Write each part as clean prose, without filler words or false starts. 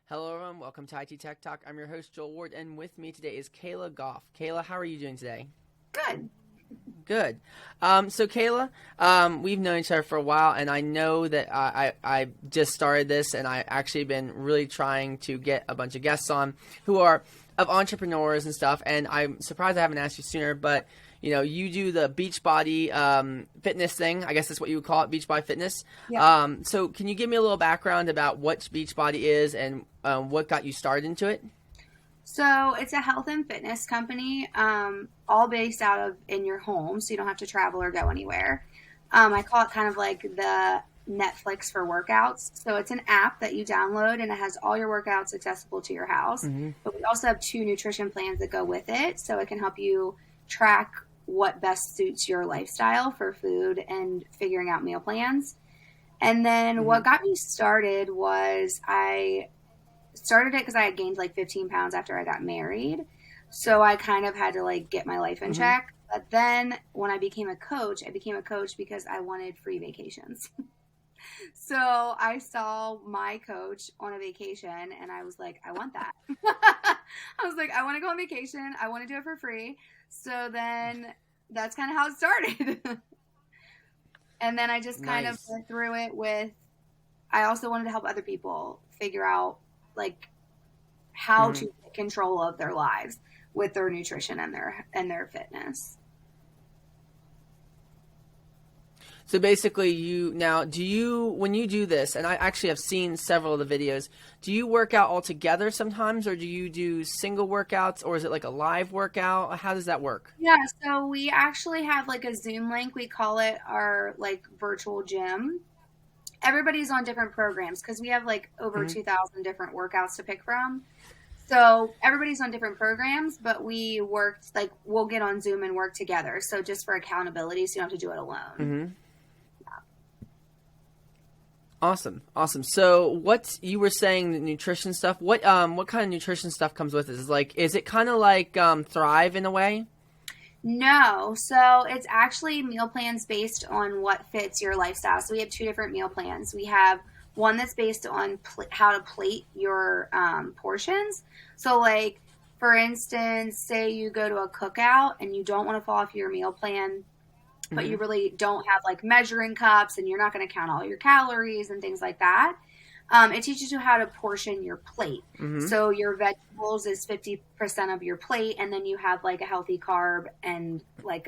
Hello, everyone. Welcome to IT Tech Talk. I'm your host, Joel Ward, and with me today is Kayla Goff. Kayla, how are you doing today? Good. Good. So, Kayla, we've known each other for a while, and I know that I just started this, and I actually been really trying to get a bunch of guests on who are of entrepreneurs and stuff, and I'm surprised I haven't asked you sooner, but you do the Beachbody fitness thing. I guess that's what you would call it, Beachbody fitness. Yeah. So can you give me a little background about what Beachbody is and what got you started into it? So it's a health and fitness company, all based out of in your home, so you don't have to travel or go anywhere. I call it kind of like the Netflix for workouts. So it's an app that you download, and it has all your workouts accessible to your house. Mm-hmm. But we also have 2 nutrition plans that go with it, so it can help you track what best suits your lifestyle for food and figuring out meal plans. And then what got me started was I started it because I had gained like 15 pounds after I got married. So I kind of had to like get my life in check. But then when I became a coach because I wanted free vacations. So I saw my coach on a vacation and I was like, I want that. I was like, I want to go on vacation. I want to do it for free. So then that's kind of how it started. And then I just kind of went through it with, I also wanted to help other people figure out like how to take control of their lives with their nutrition and their fitness. So basically when you do this, and I actually have seen several of the videos, do you work out all together sometimes, or do you do single workouts, or is it like a live workout? How does that work? Yeah, so we actually have like a Zoom link. We call it our like virtual gym. Everybody's on different programs because we have like over 2,000 different workouts to pick from. So everybody's on different programs, but we'll get on Zoom and work together. So just for accountability, so you don't have to do it alone. Mm-hmm. Awesome. So what you were saying, the nutrition stuff, what kind of nutrition stuff comes with it? Is it kind of like Thrive in a way? No. So it's actually meal plans based on what fits your lifestyle. So we have 2 different meal plans. We have one that's based on how to plate your portions. So like, for instance, say you go to a cookout and you don't want to fall off your meal plan, but you really don't have like measuring cups and you're not going to count all your calories and things like that. It teaches you how to portion your plate. So your vegetables is 50% of your plate, and then you have like a healthy carb and like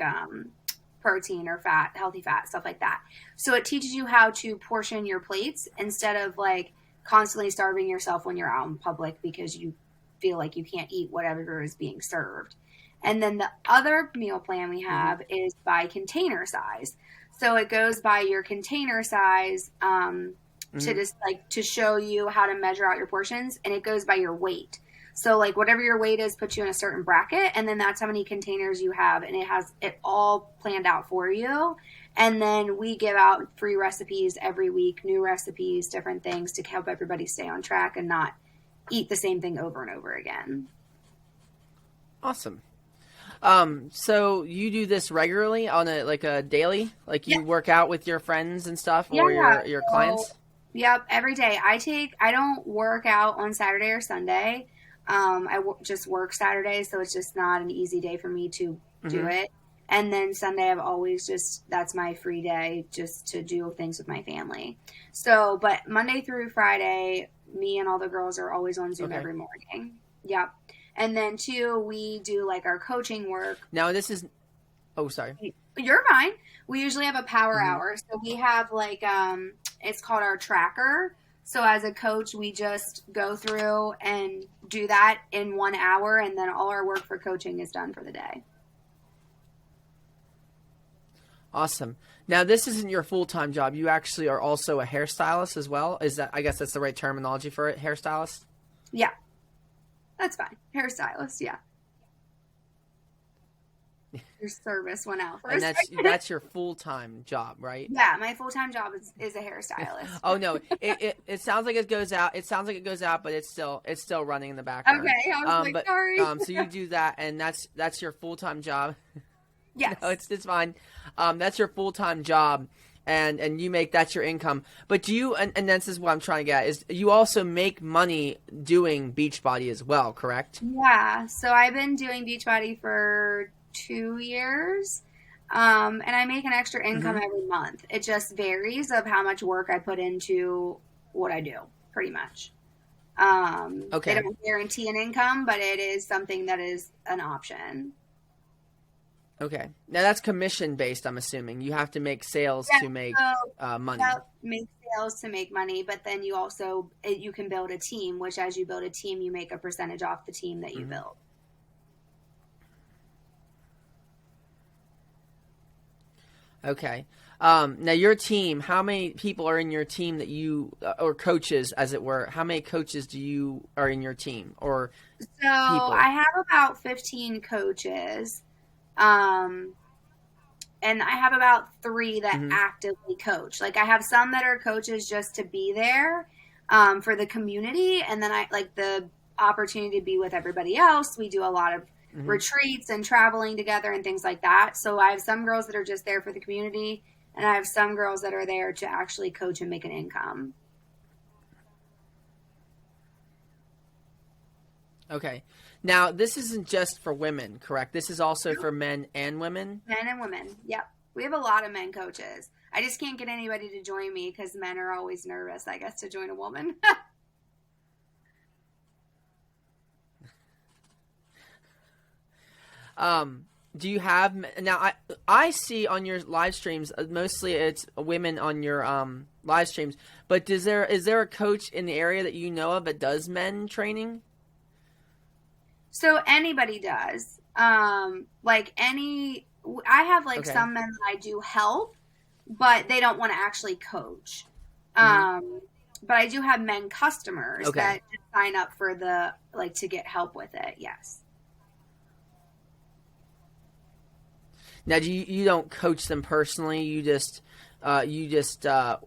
protein or fat, healthy fat, stuff like that. So it teaches you how to portion your plates instead of like constantly starving yourself when you're out in public because you feel like you can't eat whatever is being served. And then the other meal plan we have is by container size. So it goes by your container size to just like to show you how to measure out your portions, and it goes by your weight. So like whatever your weight is puts you in a certain bracket, and then that's how many containers you have, and it has it all planned out for you. And then we give out free recipes every week, new recipes, different things to help everybody stay on track and not eat the same thing over and over again. Awesome. So you do this regularly on a daily, like you work out with your friends and stuff or your clients? Yep, every day. I don't work out on Saturday or Sunday. Just work Saturday, so it's just not an easy day for me to do it. And then Sunday, that's my free day just to do things with my family. So, but Monday through Friday, me and all the girls are always on Zoom every morning. Yep. And then 2, we do like our coaching work. Now sorry. You're fine. We usually have a power hour. So we have like, it's called our tracker. So as a coach, we just go through and do that in 1 hour. And then all our work for coaching is done for the day. Awesome. Now, this isn't your full-time job. You actually are also a hairstylist as well. I guess that's the right terminology for it, hairstylist? Yeah. That's fine. Hairstylist, yeah. Your service went out first. And that's your full-time job, right? Yeah, my full-time job is a hairstylist. Oh no, it sounds like it goes out. It sounds like it goes out, but it's still running in the background. Okay, I was sorry. So you do that, and that's your full-time job. Yes. No, it's fine. That's your full-time job, and you make, that's your income. But do you, and this is what I'm trying to get at, is you also make money doing Beachbody as well, correct? Yeah. So I've been doing Beachbody for 2 years. And I make an extra income Mm-hmm. every month. It just varies of how much work I put into what I do, pretty much. They Okay. don't guarantee an income, but it is something that is an option. Okay. Now that's commission based, I'm assuming. You have to make sales Yeah, to make so money. that make sales to make money, but then you also you can build a team, which as you build a team, you make a percentage off the team that you Mm-hmm. build. Okay. Now your team, how many people are in your team that you, or coaches, as it were? How many coaches do you are in your team, or So people? I have about 15 coaches. Um, and I have about three that Mm-hmm. actively coach. Like I have some that are coaches just to be there for the community, and then I like the opportunity to be with everybody else. We do a lot of Mm-hmm. retreats and traveling together and things like that. So I have some girls that are just there for the community, and I have some girls that are there to actually coach and make an income. Okay. Now this isn't just for women, correct? This is also for men and women. Men and women. Yep. We have a lot of men coaches. I just can't get anybody to join me because men are always nervous, I guess, to join a woman. Do you have now? I see on your live streams mostly it's women on your live streams. But is there a coach in the area that you know of that does men training? So anybody does. I have like Okay. some men that I do help, but they don't want to actually coach. Mm-hmm. But I do have men customers Okay. that just sign up for the like to get help with it. Yes. Now, you don't coach them personally? You just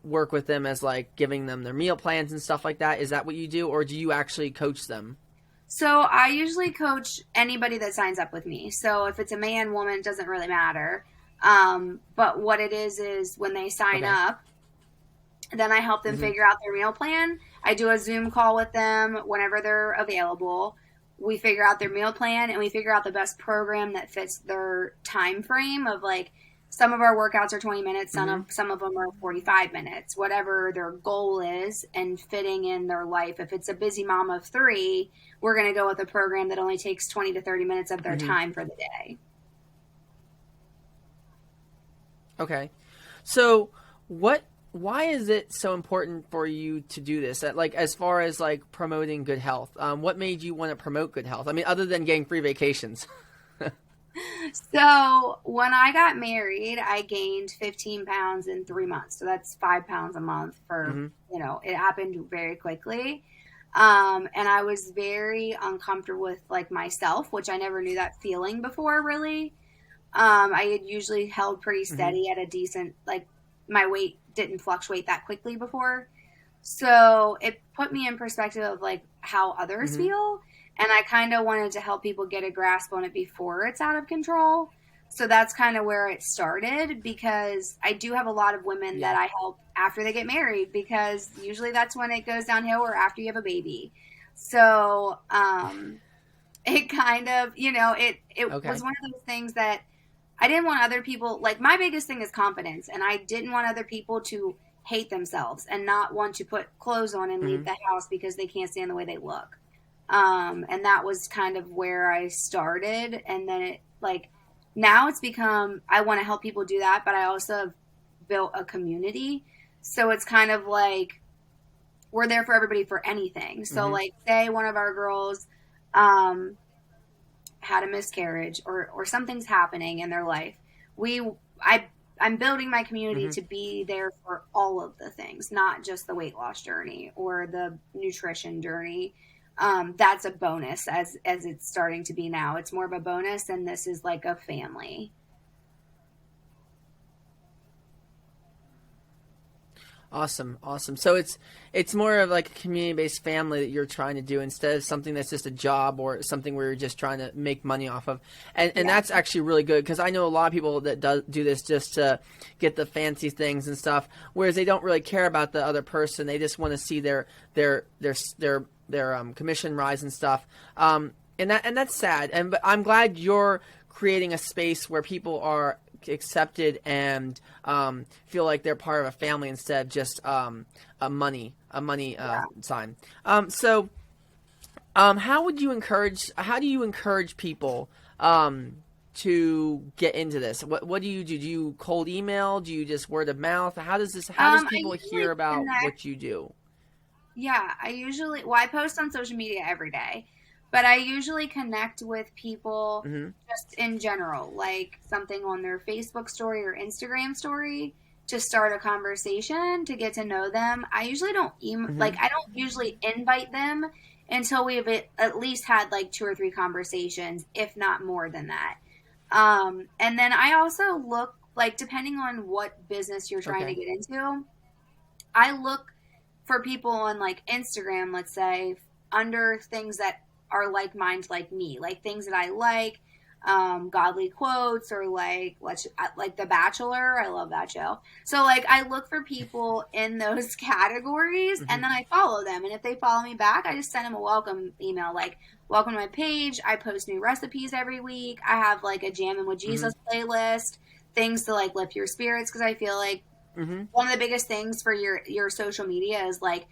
work with them as like giving them their meal plans and stuff like that. Is that what you do, or do you actually coach them? So I usually coach anybody that signs up with me. So if it's a man, woman, it doesn't really matter. But what it is when they sign Okay. up, then I help them Mm-hmm. figure out their meal plan. I do a Zoom call with them whenever they're available. We figure out their meal plan and we figure out the best program that fits their time frame of like some of our workouts are 20 minutes, Mm-hmm. some of them are 45 minutes, whatever their goal is and fitting in their life. If it's a busy mom of three, we're going to go with a program that only takes 20 to 30 minutes of their Mm-hmm. time for the day. Okay. So, why is it so important for you to do this? Like, as far as like promoting good health, what made you want to promote good health? I mean, other than getting free vacations. So when I got married, I gained 15 pounds in 3 months. So that's 5 pounds a month for, Mm-hmm. it happened very quickly. And I was very uncomfortable with like myself, which I never knew that feeling before really. I had usually held pretty Mm-hmm. steady at a decent, like my weight didn't fluctuate that quickly before. So it put me in perspective of like how others Mm-hmm. feel. And I kind of wanted to help people get a grasp on it before it's out of control. So that's kind of where it started because I do have a lot of women that Yeah. I help after they get married because usually that's when it goes downhill or after you have a baby. So it kind of, it was Okay. one of those things that I didn't want other people, like my biggest thing is confidence. And I didn't want other people to hate themselves and not want to put clothes on and leave Mm-hmm. the house because they can't stand the way they look. And that was kind of where I started. And then it like now it's become, I want to help people do that, but I also have built a community. So it's kind of like we're there for everybody for anything. So Mm-hmm. like say one of our girls, um, had a miscarriage or something's happening in their life. We, I, I'm building my community Mm-hmm. to be there for all of the things, not just the weight loss journey or the nutrition journey. That's a bonus as it's starting to be now. It's more of a bonus, and this is like a family. Awesome, awesome. So it's more of like a community-based family that you're trying to do instead of something that's just a job or something where you're just trying to make money off of. And Yeah. that's actually really good because I know a lot of people that do this just to get the fancy things and stuff, whereas they don't really care about the other person. They just want to see their commission rise and stuff. And that's sad. But I'm glad you're creating a space where people are accepted and feel like they're part of a family instead of just a money sign. How do you encourage people to get into this? What do you do? Do you cold email? Do you just word of mouth? How does I people usually hear about connect. what you do? Yeah, I post on social media every day, but I usually connect with people Hmm. just in general, like something on their Facebook story or Instagram story to start a conversation, to get to know them. I usually don't Hmm. I don't usually invite them until we've at least had like two or three conversations, if not more than that. And then I also look like, depending on what business you're trying to Okay. get into, I look for people on like Instagram, let's say, under things that are like mind, like me, like things that I like, godly quotes, or like The Bachelor. I love that show. So like I look for people in those categories, Hmm. and then I follow them. And if they follow me back, I just send them a welcome email, like welcome to my page. I post new recipes every week. I have like a Jamming with Hmm. Jesus playlist, things to like lift your spirits, because I feel like Hmm. one of the biggest things for your social media is like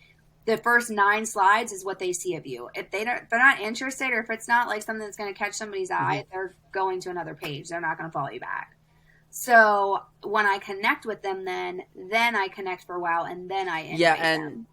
the first 9 slides is what they see of you. If they're not interested, or if it's not like something that's going to catch somebody's Hmm. eye, they're going to another page. They're not going to follow you back. So when I connect with them, then I connect for a while, and then I Yeah, invite and them.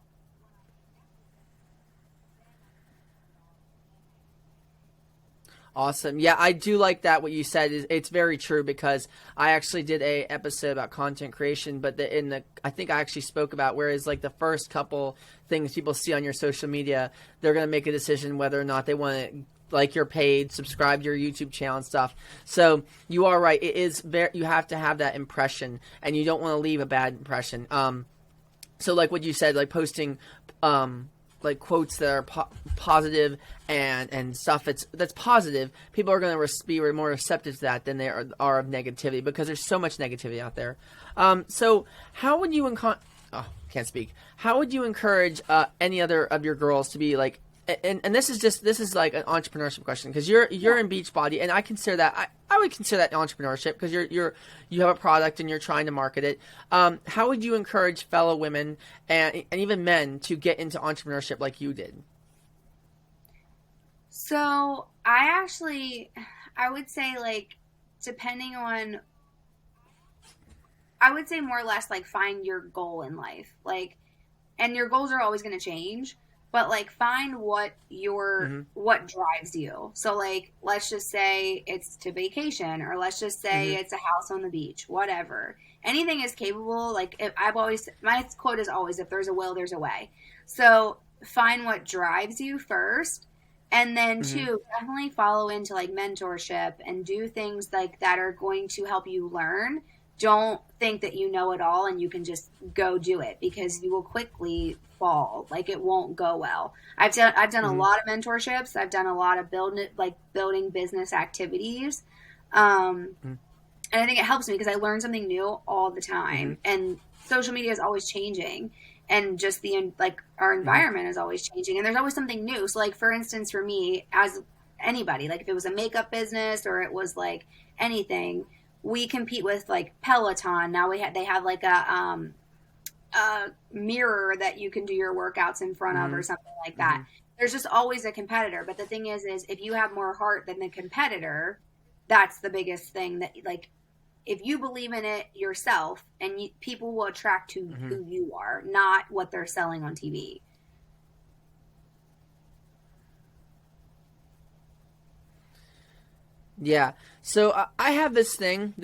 awesome. Yeah, I do like that. What you said is it's very true because I actually did a episode about content creation, but I think I actually spoke about whereas like the first couple things people see on your social media, they're going to make a decision whether or not they want to like your page, subscribe to your YouTube channel and stuff. So you are right. It is very, you have to have that impression and you don't want to leave a bad impression. So like what you said, like posting like quotes that are positive and stuff that's positive, people are going to be more receptive to that than they are of negativity because there's so much negativity out there. So how would you oh, can't speak. How would you encourage any other of your girls to be like, and this is like an entrepreneurship question because you're Yeah. in Beachbody and I consider that I would consider that entrepreneurship because you have a product and you're trying to market it. How would you encourage fellow women and even men to get into entrepreneurship like you did? So I would say like, depending on, I would say more or less like find your goal in life. Like, and your goals are always going to change, but like find Hmm. what drives you. So like let's just say it's to vacation, or let's just say Hmm. it's a house on the beach, whatever. Anything is capable. Like, if I've always, my quote is always, if there's a will, there's a way. So find what drives you first, and then Hmm. two, definitely follow into like mentorship and do things like that are going to help you learn. Don't think that you know it all and you can just go do it, because you will quickly fall. Like, it won't go well. I've done a Hmm. lot of mentorships. I've done a lot of building business activities. Um, and I think it helps me because I learn something new all the Hmm. time. And social media is always changing, and just like our Hmm. environment is always changing, and there's always something new. So like, for instance, for me, as anybody, like if it was a makeup business or it was like anything, we compete with like Peloton. Now they have like a mirror that you can do your workouts in front of, Hmm. or something like that. Hmm. There's just always a competitor. But the thing is if you have more heart than the competitor, that's the biggest thing. That like, if you believe in it yourself, and people will attract to Hmm. who you are, not what they're selling on TV. Yeah. So I have this saying,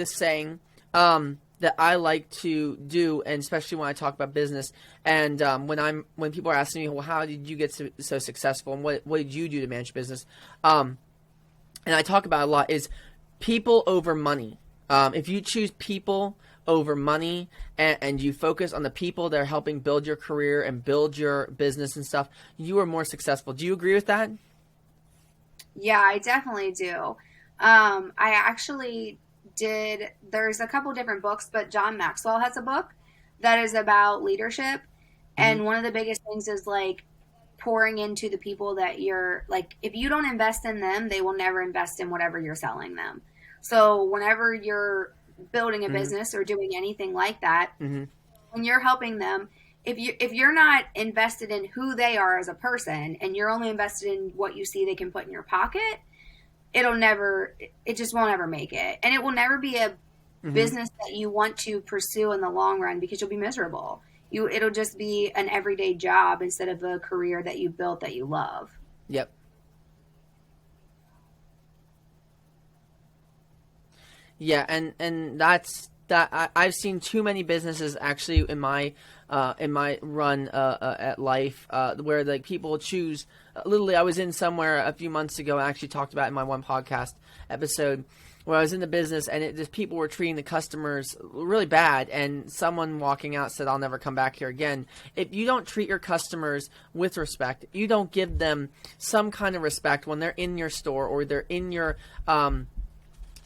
that I like to do, and especially when I talk about business, and when people are asking me, well, how did you get so successful, and what did you do to manage business, and I talk about a lot is people over money. If you choose people over money, and you focus on the people that are helping build your career and build your business and stuff, you are more successful. Do you agree with that? Yeah, I definitely do. I actually did, there's a couple different books, but John Maxwell has a book that is about leadership. Hmm. And one of the biggest things is like pouring into the people that you're like, if you don't invest in them, they will never invest in whatever you're selling them. So whenever you're building a Hmm. business or doing anything like that, Hmm. when you're helping them, if you're not invested in who they are as a person and you're only invested in what you see they can put in your pocket, it just won't ever make it. And it will never be a Hmm. business that you want to pursue in the long run because you'll be miserable. It'll just be an everyday job instead of a career that you built that you love. Yep. Yeah, and that's that. I've seen too many businesses actually in my run at life where like people choose. Literally, I was in somewhere a few months ago and actually talked about it in my one podcast episode where I was in the business and it just people were treating the customers really bad, and someone walking out said, "I'll never come back here again." If you don't treat your customers with respect, you don't give them some kind of respect when they're in your store or they're in your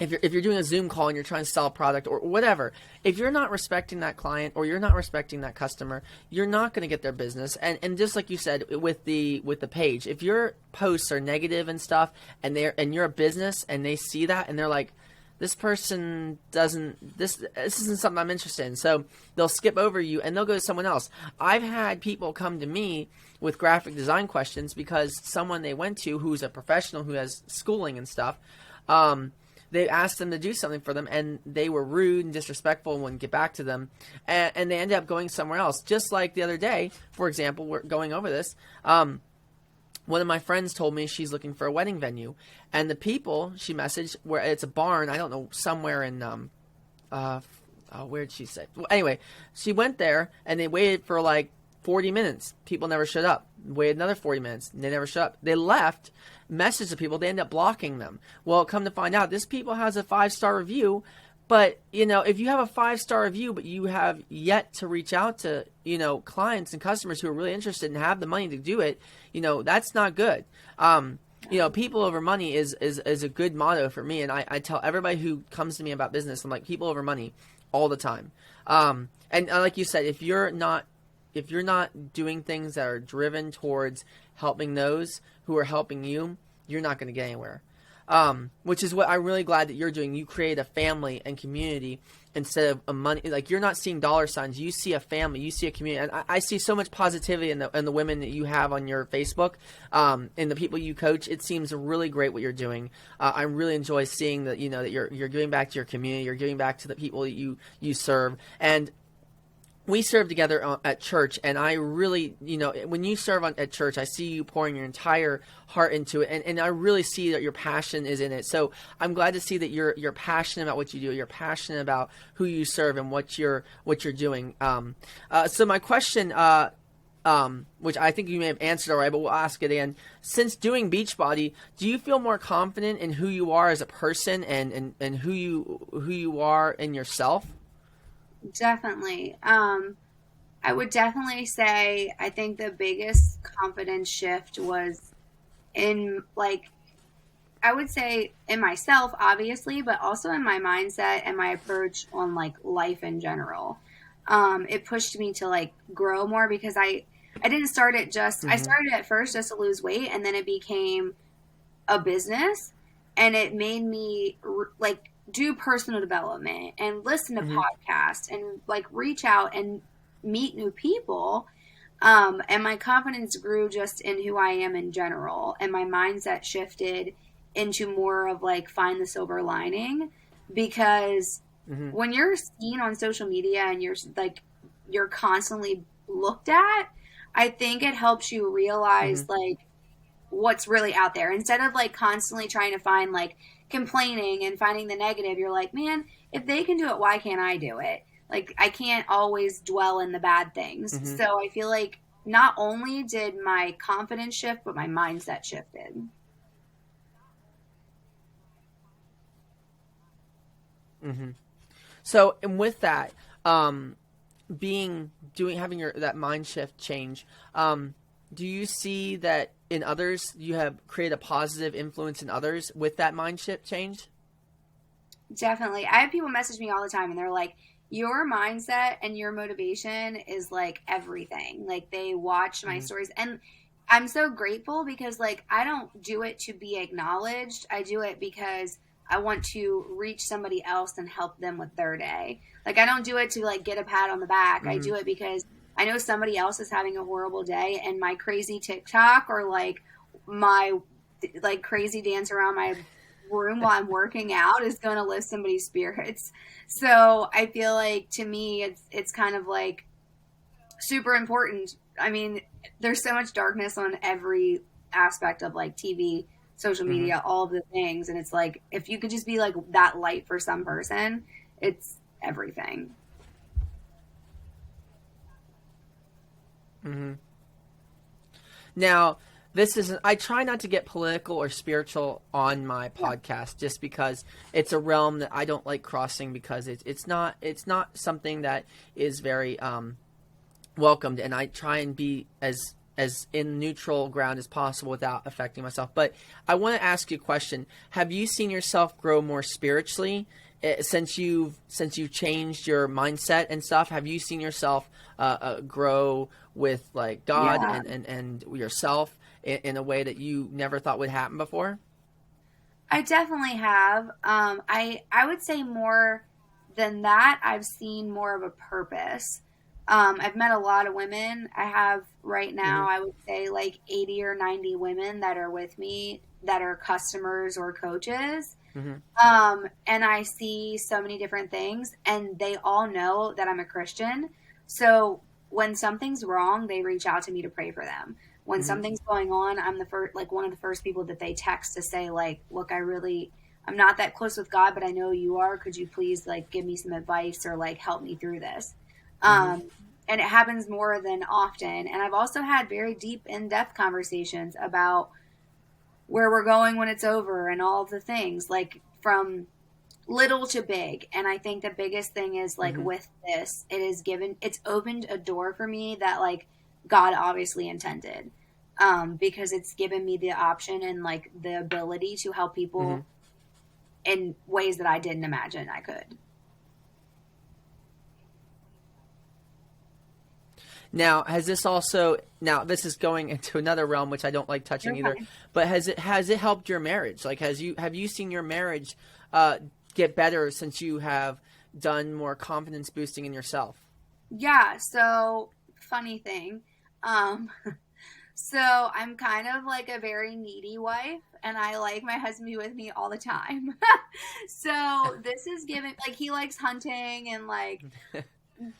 if you're doing a Zoom call and you're trying to sell a product or whatever, if you're not respecting that client or you're not respecting that customer, you're not going to get their business. And just like you said with the page, if your posts are negative and stuff, and you're a business and they see that and they're like, this person doesn't this isn't something I'm interested in, so they'll skip over you and they'll go to someone else. I've had people come to me with graphic design questions because someone they went to who's a professional who has schooling and stuff. They asked them to do something for them, and they were rude and disrespectful and wouldn't get back to them, and they ended up going somewhere else. Just like the other day, for example, we're going over this. One of my friends told me she's looking for a wedding venue, and the people she messaged where it's a barn. I don't know, somewhere in where'd she say? Well, anyway, she went there and they waited for like 40 minutes. People never showed up. Waited another 40 minutes. They never showed up. They left. Messaged the people. They ended up blocking them. Well, come to find out, this people has a 5-star review. But, if you have a 5-star review, but you have yet to reach out to, clients and customers who are really interested and have the money to do it, that's not good. People over money is a good motto for me. And I tell everybody who comes to me about business, I'm like, people over money all the time. And like you said, if you're not doing things that are driven towards helping those who are helping you, you're not going to get anywhere. Which is what I'm really glad that you're doing. You create a family and community instead of a money. Like, you're not seeing dollar signs. You see a family. You see a community. And I see so much positivity in the women that you have on your Facebook, and the people you coach. It seems really great what you're doing. I really enjoy seeing that that you're giving back to your community. You're giving back to the people that you serve. And we serve together at church, and I really, when you serve at church, I see you pouring your entire heart into it, and I really see that your passion is in it. So I'm glad to see that you're passionate about what you do. You're passionate about who you serve and what you're doing. So my question, which I think you may have answered already, but we'll ask it again. Since doing Beachbody, do you feel more confident in who you are as a person and who you are in yourself? Definitely. I would definitely say I think the biggest confidence shift was in like I would say in myself, obviously, but also in my mindset and my approach on like life in general. It pushed me to like grow more because I didn't start it I Mm-hmm. started at first just to lose weight, and then it became a business, and it made me like do personal development and listen to Mm-hmm. podcasts and like reach out and meet new people. And my confidence grew just in who I am in general, and my mindset shifted into more of like find the silver lining, because Mm-hmm. when you're seen on social media and you're constantly looked at, I think it helps you Mm-hmm. realize like what's really out there instead of like constantly trying to find like complaining and finding the negative. You're like, man, if they can do it, why can't I do it? Like, I can't always dwell in the bad things. Mm-hmm. So I feel like not only did my confidence shift, but my mindset shifted. Mm-hmm. So, and with that, having that mind shift change, do you see that in others you have created a positive influence in others with that mind shift change? Definitely. I have people message me all the time and they're like, your mindset and your motivation is like everything. Like they watch my Mm-hmm. stories and I'm so grateful because like I don't do it to be acknowledged. I do it because I want to reach somebody else and help them with their day. Like I don't do it to like get a pat on the back. I Mm-hmm. do it because I know somebody else is having a horrible day and my crazy TikTok or like my like crazy dance around my room while I'm working out is going to lift somebody's spirits. So I feel like to me, it's kind of like super important. I mean, there's so much darkness on every aspect of like TV, social Mm-hmm. media, all of the things, and it's like if you could just be like that light for some person, it's everything. Mm-hmm. Now, this isn't. I try not to get political or spiritual on my Yeah. podcast, just because it's a realm that I don't like crossing, because it's not something that is very welcomed, and I try and be as in neutral ground as possible without affecting myself. But I want to ask you a question: have you seen yourself grow more spiritually since you've changed your mindset and stuff? Have you seen yourself grow with like God Yeah. and yourself in a way that you never thought would happen before? I definitely have. I would say more than that. I've seen more of a purpose. I've met a lot of women. I have right Hmm. now, I would say like 80 or 90 women that are with me that are customers or coaches. Hmm. And I see so many different things, and they all know that I'm a Christian. So when something's wrong, they reach out to me to pray for them. When Hmm. something's going on, I'm the first, like one of the first people that they text to say, like, look, I'm not that close with God, but I know you are. Could you please like give me some advice or like help me through this? Hmm. Um, and it happens more than often. And I've also had very deep, in depth conversations about where we're going when it's over and all of the things, like from little to big. And I think the biggest thing is like Hmm. with this, it's opened a door for me that like God obviously intended. Because it's given me the option and like the ability to help Hmm. people in ways that I didn't imagine I could. Now, this is going into another realm which I don't like touching You're either, fine. but has it helped your marriage? Like, have you seen your marriage get better since you have done more confidence boosting in yourself? Yeah. So funny thing. Um, So I'm kind of like a very needy wife, and I like my husband to be with me all the time. So this is given like he likes hunting and like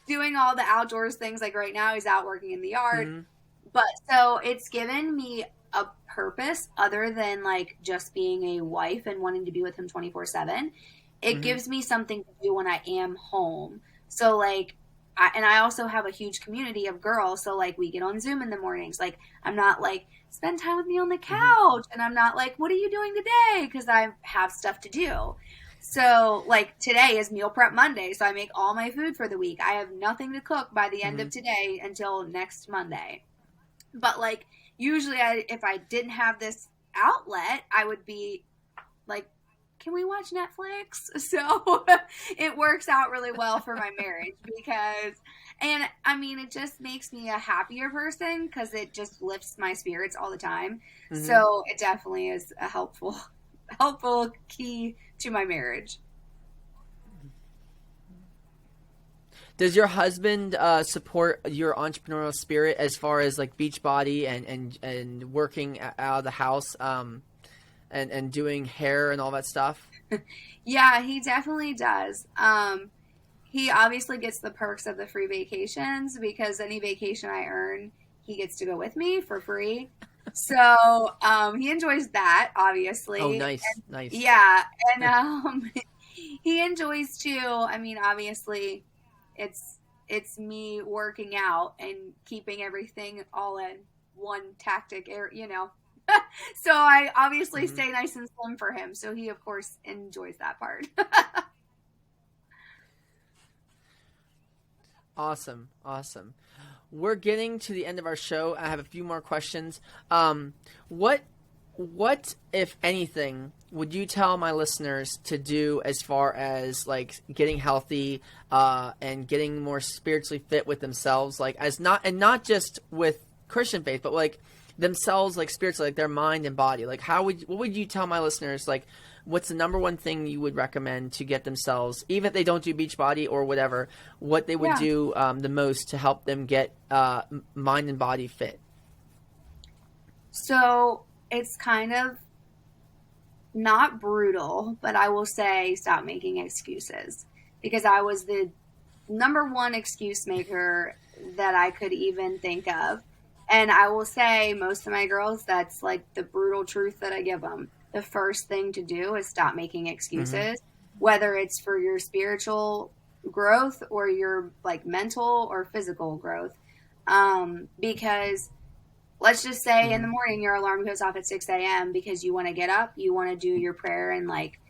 doing all the outdoors things. Like right now, he's out working in the yard. Hmm. But so it's given me a purpose other than like just being a wife and wanting to be with him 24/7. It Hmm. gives me something to do when I am home. So like and I also have a huge community of girls, so like we get on Zoom in the mornings. Like I'm not like spend time with me on the Hmm. couch and I'm not like what are you doing today because I have stuff to do. So like today is meal prep Monday, so I make all my food for the week. I have nothing to cook by the end Hmm. of today until next Monday. But like usually if I didn't have this outlet, I would be like, can we watch Netflix? So it works out really well for my marriage because, and I mean, it just makes me a happier person because it just lifts my spirits all the time. Hmm. So it definitely is a helpful key to my marriage. Does your husband support your entrepreneurial spirit as far as like Beachbody and working out of the house, and doing hair and all that stuff? Yeah, he definitely does. He obviously gets the perks of the free vacations because any vacation I earn, he gets to go with me for free. So he enjoys that, Oh, obviously. nice, nice. Yeah, and he enjoys too. I mean, obviously, it's me working out and keeping everything all in one tactic, So I obviously Hmm. stay nice and slim for him. So he, of course, enjoys that part. Awesome. Awesome. We're getting to the end of our show. I have a few more questions. What, if anything, would you tell my listeners to do as far as like getting healthy, and getting more spiritually fit with themselves, like not just with Christian faith, but like themselves, like spiritually, like their mind and body? Like what would you tell my listeners? Like, what's the number one thing you would recommend to get themselves, even if they don't do Beachbody or whatever, what they would do the most to help them get mind and body fit? So it's kind of not brutal, but I will say stop making excuses, because I was the number one excuse maker that I could even think of. And I will say most of my girls, that's like the brutal truth that I give them. The first thing to do is stop making excuses, whether it's for your spiritual growth or your like mental or physical growth. Because let's just say in the morning your alarm goes off at 6 a.m. because you want to get up, you want to do your prayer and like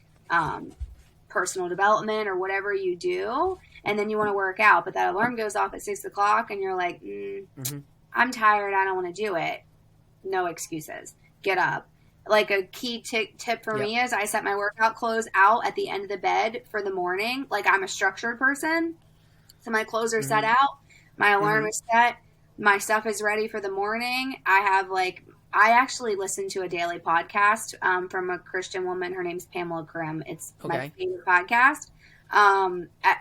personal development or whatever you do, and then you want to work out, but that alarm goes off at 6 o'clock and you're like, I'm tired, I don't want to do it. No excuses. Get up. Like a key tip for me is I set my workout clothes out at the end of the bed for the morning. Like I'm a structured person. So my clothes are set out. My alarm is set. My stuff is ready for the morning. I actually listen to a daily podcast from a Christian woman. Her name's Pamela Grimm. It's my favorite podcast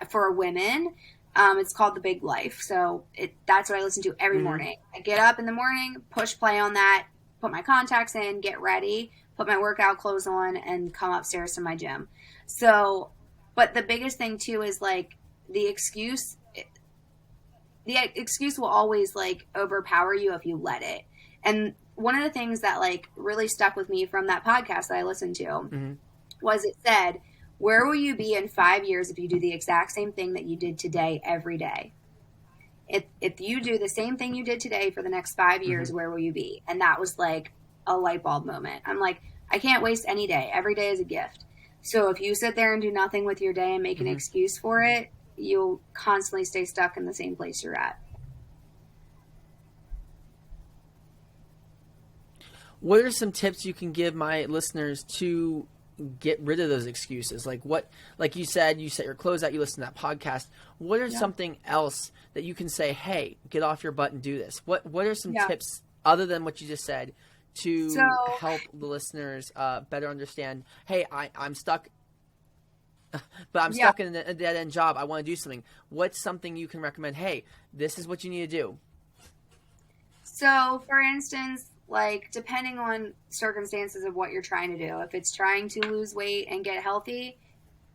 for women. It's called The Big Life. So that's what I listen to every morning. I get up in the morning, push play on that, put my contacts in, get ready, put my workout clothes on, and come upstairs to my gym. So, but the biggest thing too is like the excuse will always like overpower you if you let it. And one of the things that like really stuck with me from that podcast that I listened to was it said, where will you be in 5 years if you do the exact same thing that you did today every day? If you do the same thing you did today for the next 5 years, where will you be? And that was like a light bulb moment. I'm like, I can't waste any day. Every day is a gift. So if you sit there and do nothing with your day and make an excuse for it, you'll constantly stay stuck in the same place you're at. What are some tips you can give my listeners to get rid of those excuses? Like you said, you set your clothes out, you listen to that podcast. What are something else that you can say, hey, get off your butt and do this? What are some tips other than what you just said to help the listeners better understand, hey, I'm stuck, but I'm stuck in a dead-end job. I want to do something. What's something you can recommend? Hey, this is what you need to do. So, for instance, like depending on circumstances of what you're trying to do, if it's trying to lose weight and get healthy,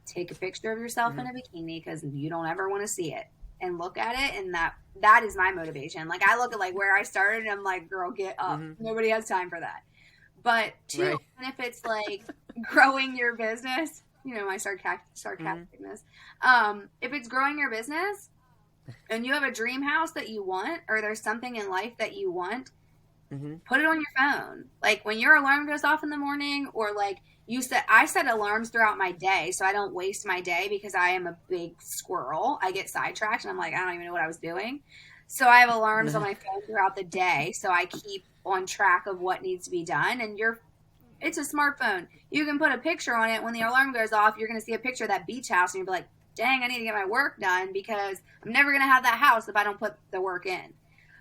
take a picture of yourself in a bikini because you don't ever want to see it, and look at it. And that is my motivation. Like I look at like where I started and I'm like, girl, get up. Nobody has time for that. But two, and if it's like growing your business, you know, my sarcasticness, if it's growing your business and you have a dream house that you want, or there's something in life that you want, put it on your phone. Like when your alarm goes off in the morning, or like I set alarms throughout my day so I don't waste my day, because I am a big squirrel. I get sidetracked and I'm like, I don't even know what I was doing. So I have alarms on my phone throughout the day so I keep on track of what needs to be done. And it's a smartphone. You can put a picture on it. When the alarm goes off, you're going to see a picture of that beach house and you'll be like, dang, I need to get my work done, because I'm never going to have that house if I don't put the work in.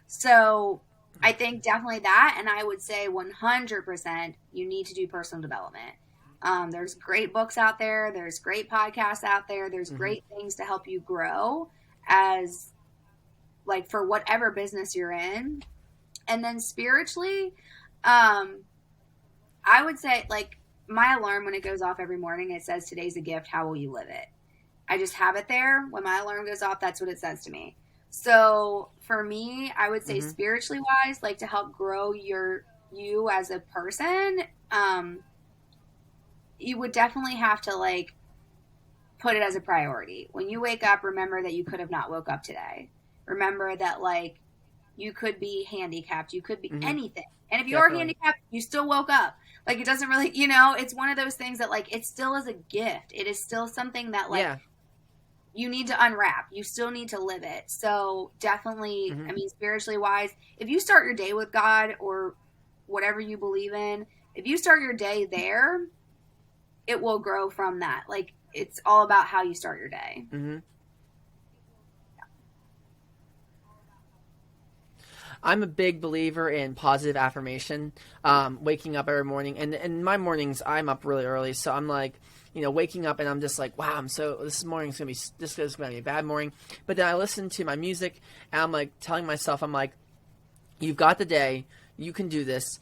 So I think definitely that. And I would say 100% you need to do personal development. There's great books out there. There's great podcasts out there. There's great things to help you grow as like for whatever business you're in. And then spiritually, I would say like my alarm, when it goes off every morning, it says, today's a gift. How will you live it? I just have it there. When my alarm goes off, that's what it says to me. So for me, I would say spiritually wise, like to help grow you as a person, you would definitely have to like put it as a priority. When you wake up, remember that you could have not woke up today. Remember that like you could be handicapped. You could be anything. And if you are handicapped, you still woke up. Like it doesn't really, you know, it's one of those things that like it still is a gift. It is still something that like you need to unwrap. You still need to live it. So definitely, I mean, spiritually wise, if you start your day with God or whatever you believe in, if you start your day there, it will grow from that. Like, it's all about how you start your day. Mm-hmm. I'm a big believer in positive affirmation, waking up every morning. And my mornings, I'm up really early. So I'm like, waking up and I'm just like, wow, this morning's going to be, this is going to be a bad morning. But then I listen to my music and I'm like telling myself, I'm like, you've got the day. You can do this.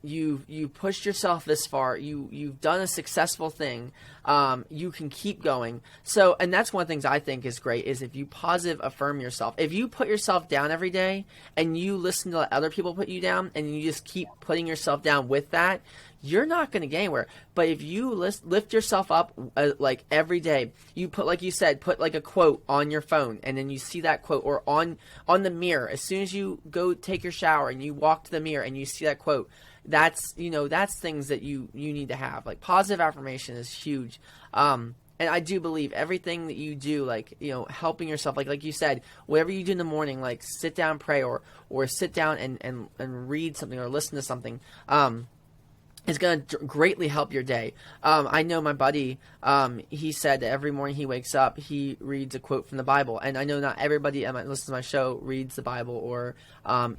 You pushed yourself this far. You've done a successful thing. You can keep going. So, and that's one of the things I think is great is if you positive affirm yourself. If you put yourself down every day and you listen to let other people put you down and you just keep putting yourself down with that, you're not going to get anywhere. But if you lift yourself up like every day, you put, like you said, put like a quote on your phone, and then you see that quote, or on the mirror. As soon as you go take your shower and you walk to the mirror and you see that quote, that's things that you need to have. Like, positive affirmation is huge. And I do believe everything that you do, like, helping yourself, like you said, whatever you do in the morning, like sit down, pray, or sit down and read something or listen to something, is going to greatly help your day. I know my buddy, he said that every morning he wakes up, he reads a quote from the Bible. And I know not everybody that listens to my show reads the Bible or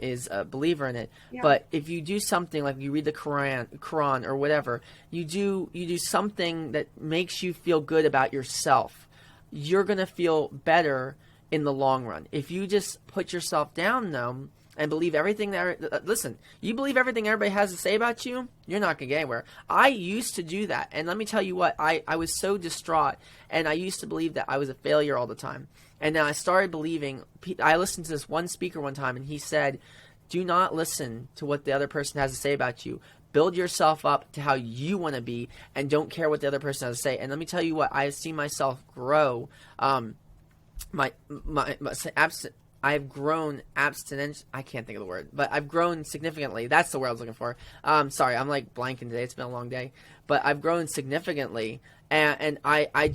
is a believer in it. Yeah. But if you do something like you read the Quran or whatever, you do something that makes you feel good about yourself, you're going to feel better in the long run. If you just put yourself down, though, and believe everything you believe everything everybody has to say about you, you're not going to get anywhere. I used to do that. And let me tell you what, I was so distraught, and I used to believe that I was a failure all the time. And then I started believing, I listened to this one speaker one time, and he said, do not listen to what the other person has to say about you. Build yourself up to how you want to be, and don't care what the other person has to say. And let me tell you what, I have seen myself grow. I've grown abstinent. I can't think of the word, but I've grown significantly. That's the word I was looking for. Sorry, I'm like blanking today. It's been a long day, but I've grown significantly, and I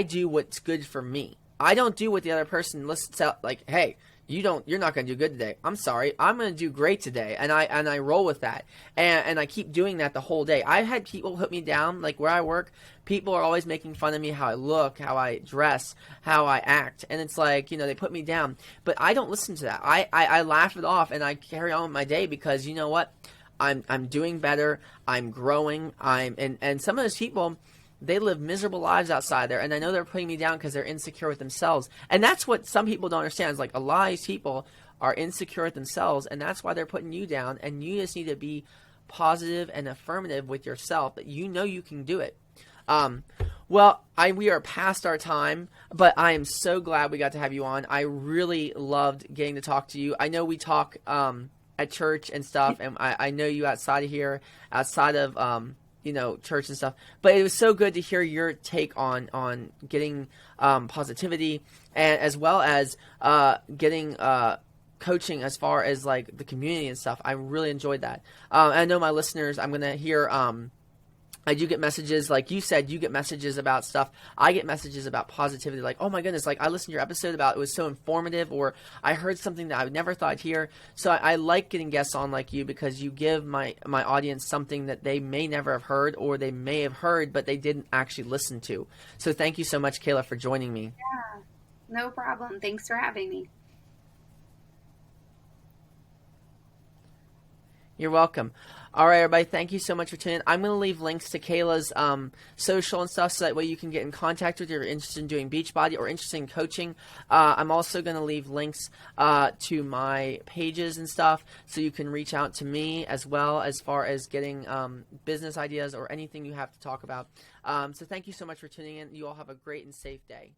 do what's good for me. I don't do what the other person listens to, like, hey, you're not going to do good today. I'm sorry. I'm going to do great today. And I roll with that. And I keep doing that the whole day. I've had people put me down, like where I work, people are always making fun of me, how I look, how I dress, how I act. And it's like, they put me down, but I don't listen to that. I laugh it off and I carry on with my day because you know what? I'm doing better. I'm growing. And some of those people, they live miserable lives outside there, and I know they're putting me down because they're insecure with themselves. And that's what some people don't understand. Is like a lot of these people are insecure with themselves, and that's why they're putting you down. And you just need to be positive and affirmative with yourself that you know you can do it. We are past our time, but I am so glad we got to have you on. I really loved getting to talk to you. I know we talk at church and stuff, and I know you outside of here, outside of church and stuff. But it was so good to hear your take on getting positivity, and as well as getting coaching as far as like the community and stuff. I really enjoyed that. I know my listeners, I'm going to hear I do get messages, like you said, you get messages about stuff. I get messages about positivity, like, oh my goodness, like I listened to your episode about it was so informative, or I heard something that I never thought I'd hear. So I like getting guests on like you because you give my audience something that they may never have heard, or they may have heard, but they didn't actually listen to. So thank you so much, Kayla, for joining me. Yeah, no problem. Thanks for having me. You're welcome. All right, everybody, thank you so much for tuning in. I'm going to leave links to Kayla's social and stuff so that way you can get in contact with her if you're interested in doing Beachbody or interested in coaching. I'm also going to leave links to my pages and stuff so you can reach out to me as well as far as getting business ideas or anything you have to talk about. So thank you so much for tuning in. You all have a great and safe day.